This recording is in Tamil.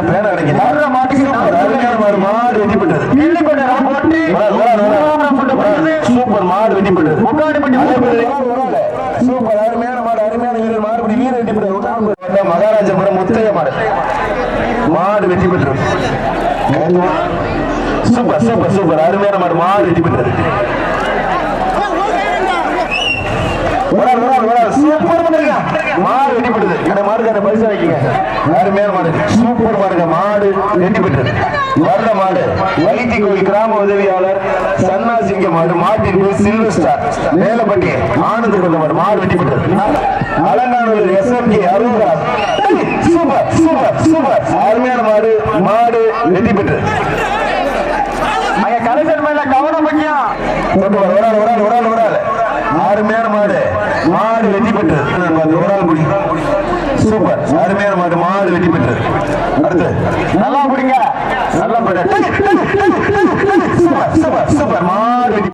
பேன கிடைக்கும் மாடு வெட்டி பெற்றது. சூப்பர் மாடு வெட்டி பெற்றது. சூப்பர் அருமையான மாடு, அருமையான வீரர் மாறுபடி வீரர் வெட்டி பெற்றது. மகாராஜபுரம் முத்தைய மாடு மாடு வெட்டி பெற்றது. சூப்பர் சூப்பர் சூப்பர் அருமையான மாடு மாடு வெட்டி பெற்றது. மாடு வெட்டி பெற்றது. இந்த மாடுக்கான பரிசு வைக்கீங்க. அருமையான மாடு சூப்பர் மாடுங்க மாடு வெட்டி பெற்றது. வர்ற மாடு வைத்தி கோயில் கிராம உதவியாளர் சன்னாசிங்க மாடு மாட்டின் பேர் சில்வர் ஸ்டார் மேலப்பட்டி ஆனந்த் கொண்ட மாடு மாடு வெட்டி பெற்றது. அலங்காநல்லூர் எஸ்எம்கே அருகா சூப்பர் சூப்பர் சூப்பர் அருமையான மாடு மாடு வெட்டி பெற்றது. கலைஞர் மேல கவனம் முக்கியம். அருமையான மாடு மாடு வெட்டி பெற்றது. ஒரு ஆள் குடி சூப்பர் அருமையான மாடு மாடு வெட்டி பெற்றது. அடுத்து நல்லா குடிங்க நல்லா போயிட்டு